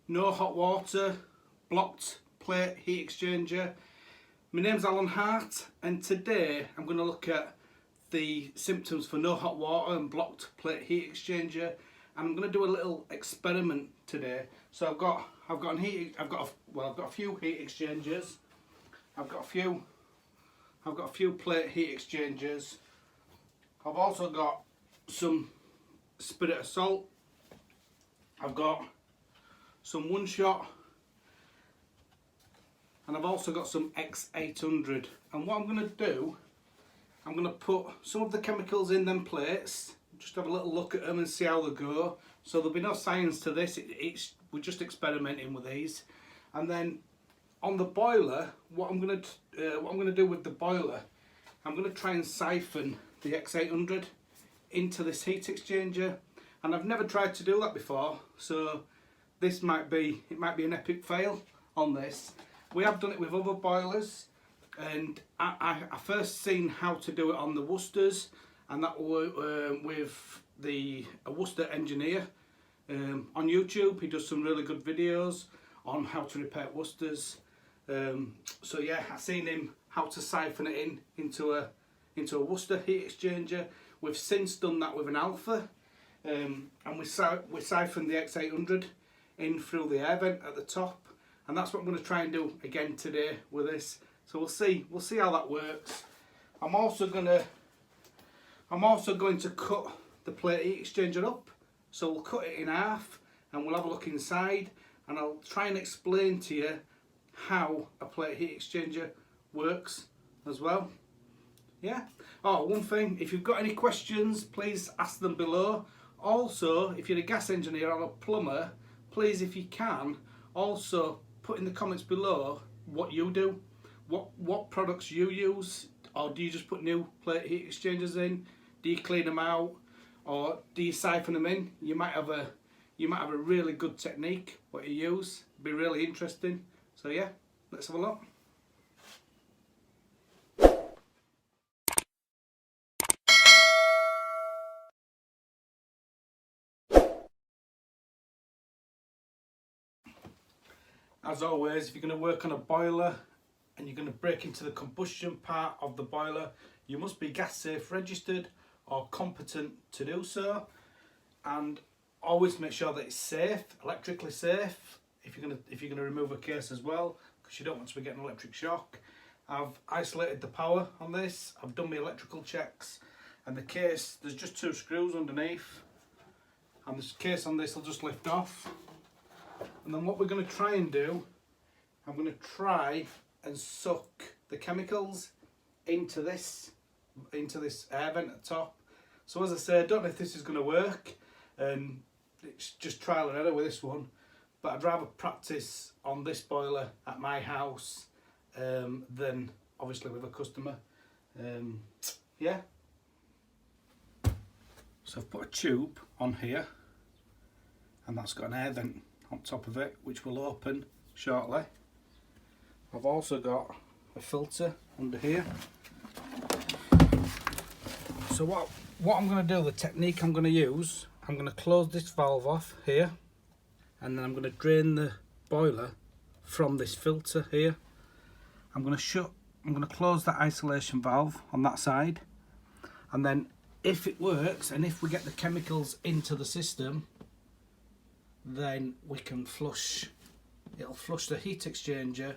no hot water, blocked plate heat exchanger. My name's Alan Hart, and today I'm going to look at the symptoms for no hot water and blocked plate heat exchanger. I'm going to do a little experiment today. So I've got a few heat exchangers. I've got a few plate heat exchangers. I've also got some spirit of salt. I've got some one shot, and I've also got some X800. And what I'm going to do, I'm going to put some of the chemicals in them plates, just have a little look at them and see how they go. So there'll be no science to this, we're just experimenting with these. And then on the boiler, what I'm going to do with the boiler, I'm going to try and siphon the X800 into this heat exchanger. And I've never tried to do that before, so it might be an epic fail on this. We have done it with other boilers, and I first seen how to do it on the Worcesters, and that was with a Worcester engineer on YouTube. He does some really good videos on how to repair Worcesters. So yeah, I seen him how to siphon it into a Worcester heat exchanger. We've since done that with an Alpha, and we siphoned the X800 in through the air vent at the top, and that's what I'm going to try and do again today with this. So we'll see how that works. I'm also going to cut the plate heat exchanger up. So we'll cut it in half and we'll have a look inside, and I'll try and explain to you how a plate heat exchanger works as well. Yeah. Oh, one thing, if you've got any questions, please ask them below. Also, if you're a gas engineer or a plumber, please, if you can, also put in the comments below what you do, what products you use, or do you just put new plate heat exchangers in? Do you clean them out, or do you siphon them in? You might have a really good technique what you use. It'd be really interesting. So yeah, let's have a look. As always, if you're going to work on a boiler and you're going to break into the combustion part of the boiler, you must be gas safe registered or competent to do so, and always make sure that it's safe, electrically safe, if you're going to remove a case as well, because you don't want to be getting electric shock. I've isolated the power on this, I've done my electrical checks, and the case, there's just 2 screws underneath, and this case on this will just lift off. And then what we're going to try and do, I'm going to try and suck the chemicals into this air vent at the top. So as I say, I don't know if this is going to work, and it's just trial and error with this one, but I'd rather practice on this boiler at my house than obviously with a customer. Yeah. So I've put a tube on here, and that's got an air vent on top of it, which will open shortly. I've also got a filter under here. So what I'm going to do, the technique I'm going to use, I'm going to close this valve off here, and then I'm going to drain the boiler from this filter here. I'm going to close that isolation valve on that side, and then if it works and if we get the chemicals into the system, then we can flush. It'll flush the heat exchanger,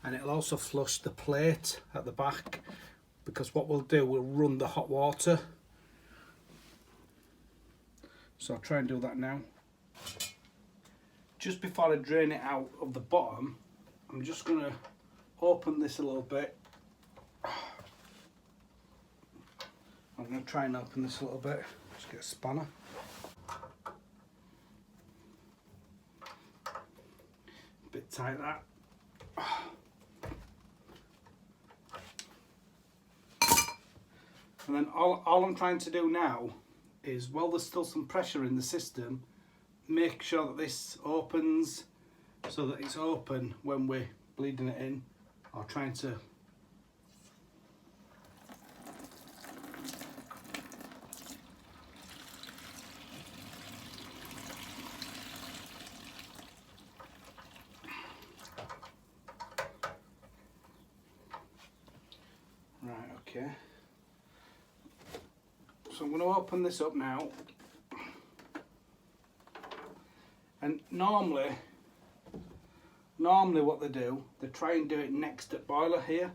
and it'll also flush the plate at the back, because what we'll do, we'll run the hot water. So I'll try and do that now. Just before I drain it out of the bottom, I'm just going to open this a little bit. I'm going to try and open this a little bit. Just get a spanner. Bit tight that. And then all I'm trying to do now is, while there's still some pressure in the system, make sure that this opens, so that it's open when we're bleeding it in, or trying to Okay. So I'm going to open this up now. And normally what they do, they try and do it next to the boiler here,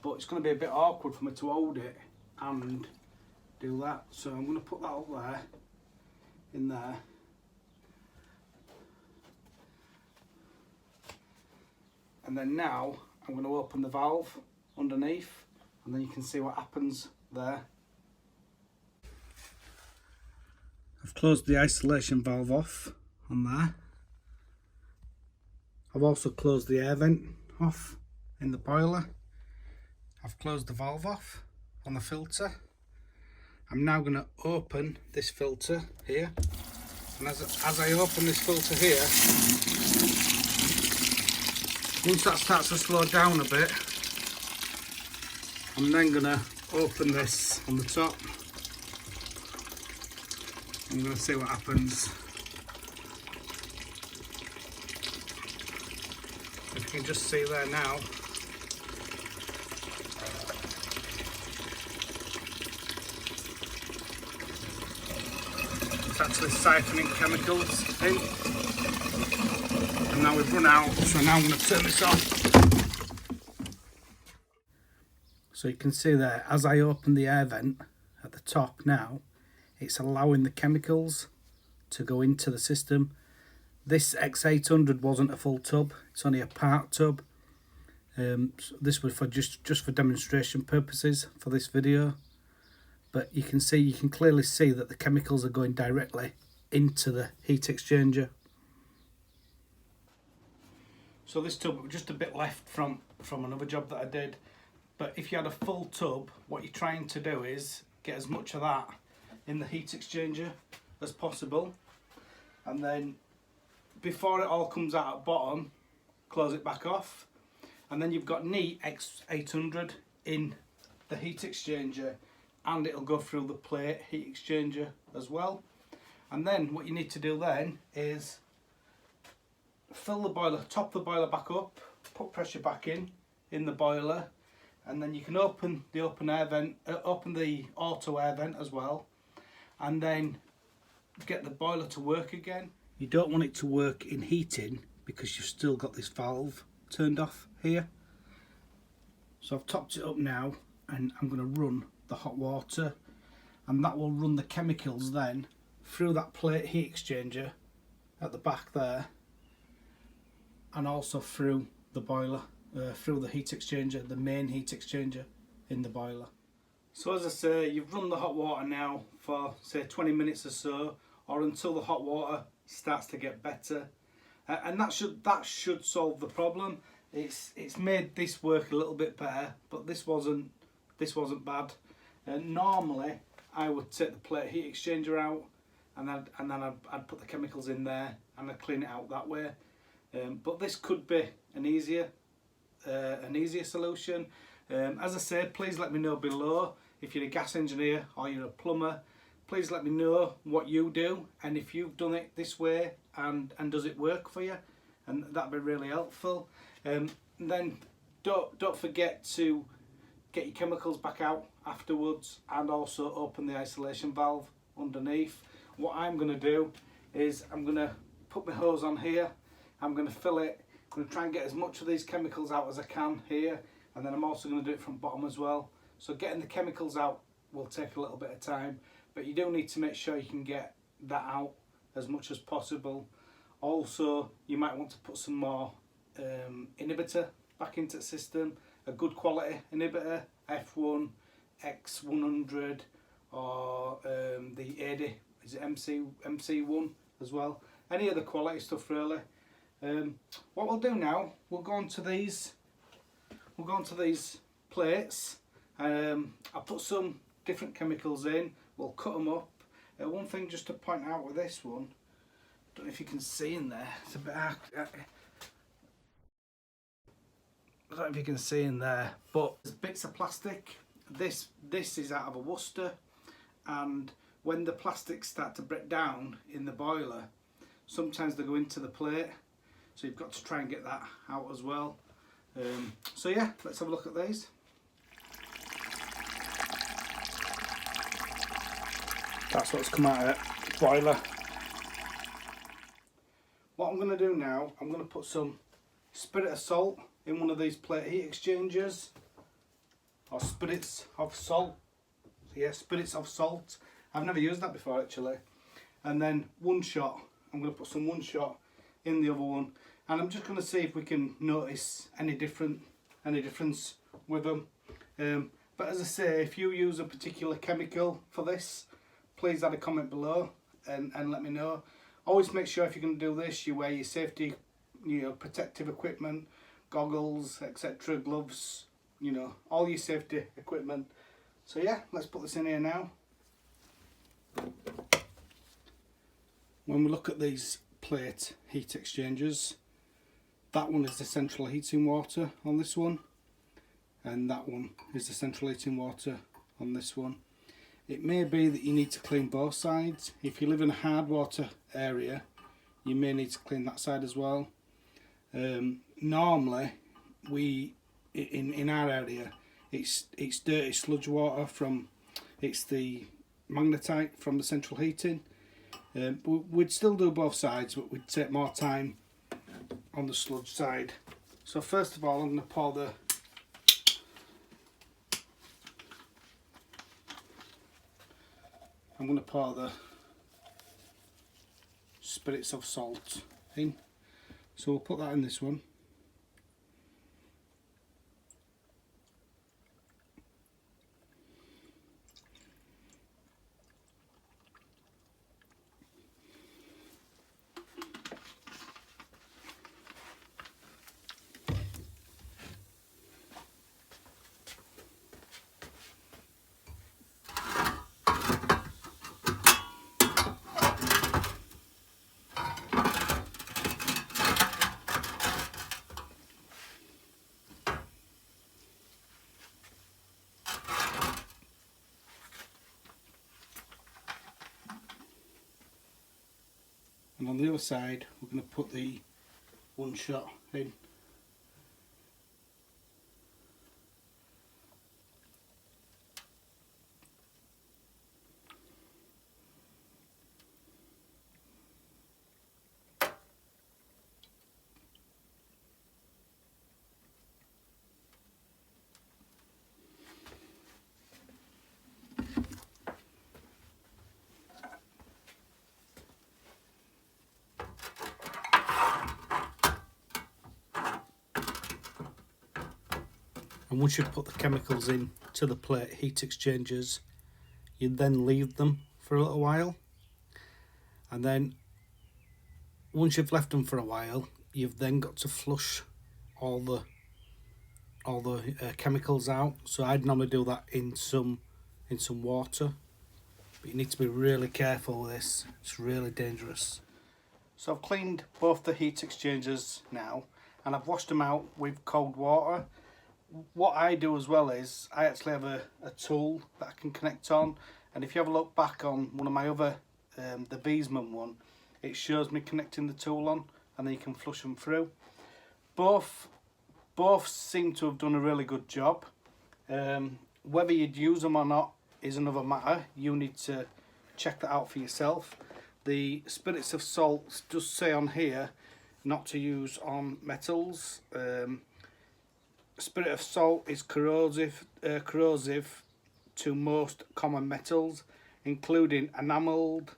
but it's going to be a bit awkward for me to hold it and do that. So I'm going to put that up there, in there. And then now I'm going to open the valve underneath, and then you can see what happens there. I've closed the isolation valve off on there. I've also closed the air vent off in the boiler. I've closed the valve off on the filter. I'm now going to open this filter here, and as I open this filter here, once that starts to slow down a bit, I'm then going to open this on the top. I'm going to see what happens. If you can just see there now, it's actually siphoning chemicals in. And now we've run out, so now I'm going to turn this off. So you can see there, as I open the air vent at the top now, it's allowing the chemicals to go into the system. This X800 wasn't a full tub, it's only a part tub. So this was for just for demonstration purposes for this video. But you can clearly see that the chemicals are going directly into the heat exchanger. So this tub was just a bit left from another job that I did. But if you had a full tub, what you're trying to do is get as much of that in the heat exchanger as possible, and then before it all comes out at bottom, close it back off, and then you've got neat X800 in the heat exchanger, and it'll go through the plate heat exchanger as well. And then what you need to do then is fill the boiler, top the boiler back up, put pressure back in the boiler, and then you can open the open the auto air vent as well, and then get the boiler to work again. You don't want it to work in heating because you've still got this valve turned off here. So I've topped it up now, and I'm going to run the hot water, and that will run the chemicals then through that plate heat exchanger at the back there, and also through the boiler, through the heat exchanger, the main heat exchanger in the boiler. So as I say, you've run the hot water now for say 20 minutes or so, or until the hot water starts to get better, and that should solve the problem. It's made this work a little bit better, but this wasn't bad. Normally I would take the plate heat exchanger out, and then I'd put the chemicals in there and I'd clean it out that way. But this could be an easier solution. As I said, please let me know below if you're a gas engineer or you're a plumber. Please let me know what you do, and if you've done it this way and does it work for you, and that'd be really helpful. Then don't forget to get your chemicals back out afterwards, and also open the isolation valve underneath. What I'm going to do is I'm going to put my hose on here, I'm going to fill it, I'm going to try and get as much of these chemicals out as I can here, and then I'm also going to do it from bottom as well. So getting the chemicals out will take a little bit of time, but you do need to make sure you can get that out as much as possible. Also, you might want to put some more inhibitor back into the system, a good quality inhibitor, F1, X100, or the 80, is it MC1 as well. Any other quality stuff really. What we'll do now, we'll go on to these plates. I'll put some different chemicals in, we'll cut them up. One thing just to point out with this one, don't know if you can see in there, it's a bit I don't know if you can see in there, but there's bits of plastic. This is out of a Worcester, and when the plastics start to break down in the boiler, sometimes they go into the plate, so you've got to try and get that out as well. So yeah, let's have a look at these. That's what's come out of the boiler. What I'm going to do now, I'm going to put some spirit of salt in one of these plate heat exchangers, or spirits of salt. Yeah, spirits of salt. I've never used that before actually. And then one shot, I'm going to put some one shot in the other one, and I'm just going to see if we can notice any difference with them. But as I say, if you use a particular chemical for this, please add a comment below and let me know. Always make sure if you're going to do this, you wear your safety, protective equipment, goggles, etc., gloves, all your safety equipment. So yeah, let's put this in here now. When we look at these plate heat exchangers, that one is the central heating water on this one, and that one is the central heating water on this one. It may be that you need to clean both sides. If you live in a hard water area, you may need to clean that side as well. Normally, in our area, it's dirty sludge water it's the magnetite from the central heating. We'd still do both sides, but we'd take more time on the sludge side. So first of all, I'm going to pour the spirits of salt in. So we'll put that in this one. And on the other side, we're going to put the one shot in. And once you've put the chemicals in to the plate heat exchangers, you then leave them for a little while. And then once you've left them for a while, you've then got to flush all the chemicals out. So I'd normally do that in some water, but you need to be really careful with this. It's really dangerous. So I've cleaned both the heat exchangers now, and I've washed them out with cold water. What I do as well is I actually have a tool that I can connect on, and if you have a look back on one of my other the Beesman one, it shows me connecting the tool on, and then you can flush them through. Both seem to have done a really good job. Whether you'd use them or not is another matter. You need to check that out for yourself. The spirits of salt does say on here not to use on metals. Spirit of salt is corrosive to most common metals, including enamelled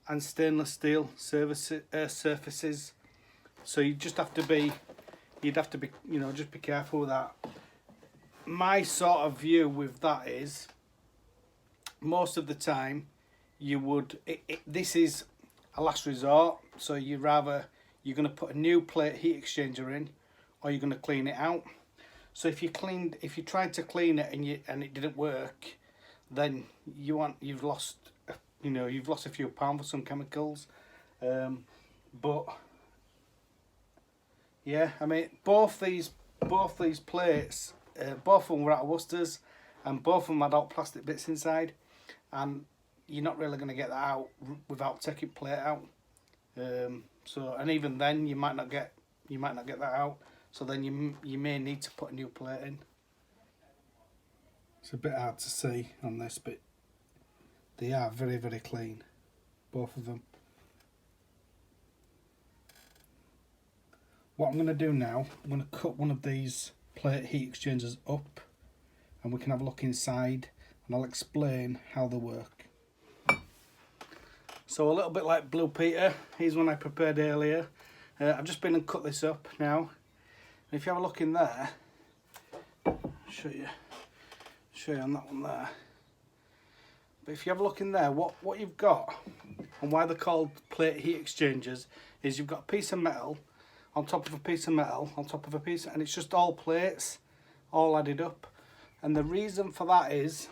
and stainless steel surfaces. So you'd have to be, just be careful with that. My sort of view with that is, most of the time, this is a last resort. So you're going to put a new plate heat exchanger in, or you're going to clean it out. So if you tried to clean it and it didn't work, then you've lost a few pounds for some chemicals. But yeah, I mean both these plates, both of them were out of Worcester's, and both of them had hot plastic bits inside, and you're not really going to get that out without taking plate out. So, and even then you might not get that out. So then you may need to put a new plate in. It's a bit hard to see on this, but They are very, very clean, both of them. What I'm going to do now, I'm going to cut one of these plate heat exchangers up and we can have a look inside and I'll explain how they work. So a little bit like Blue Peter, here's one I prepared earlier. I've just been and cut this up now. And if you have a look in there, show you on that one there. But if you have a look in there, what you've got and why they're called plate heat exchangers is you've got a piece of metal on top of a piece of metal on top of a piece, and it's just all plates all added up. And the reason for that is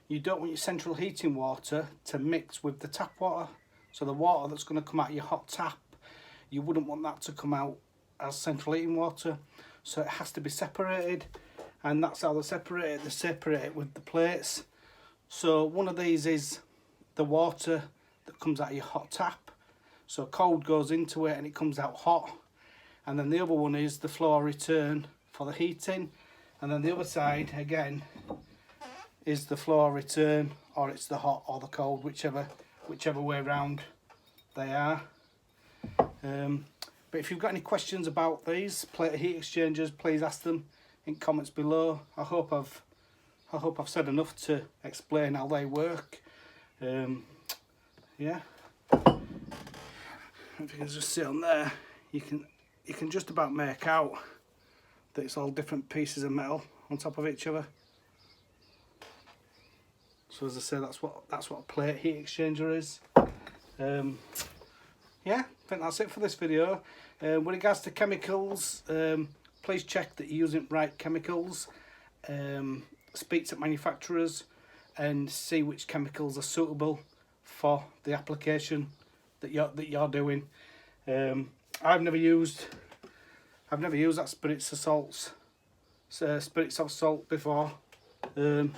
you don't want your central heating water to mix with the tap water. So the water that's going to come out of your hot tap, you wouldn't want that to come out as central heating water. So it has to be separated, and that's how they separate it. They separate it with the plates. So one of these is the water that comes out of your hot tap. So cold goes into it and it comes out hot. And then the other one is the flow return for the heating. And then the other side, again, is the flow return, or it's the hot or the cold, whichever way around they are. But if you've got any questions about these plate heat exchangers, please ask them in comments below. I hope I've said enough to explain how they work. Yeah. If you can just see on there, you can just about make out that it's all different pieces of metal on top of each other. So as I say, that's what a plate heat exchanger is. Yeah, I think that's it for this video. With regards to chemicals, please check that you're using right chemicals. Speak to manufacturers and see which chemicals are suitable for the application that you're doing. I've never used that spirits of salt before. It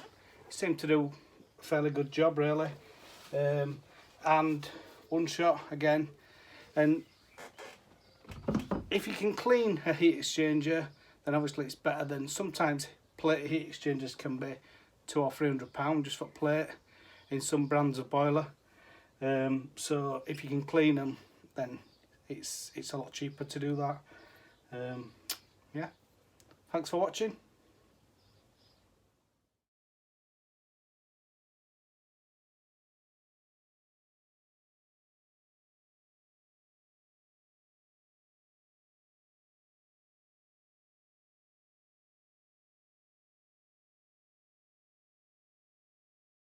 seemed to do a fairly good job, really. And one shot again. And if you can clean a heat exchanger, then obviously it's better. Than sometimes plate heat exchangers can be £200 or £300 just for plate in some brands of boiler. So if you can clean them, then it's a lot cheaper to do that. Yeah, thanks for watching.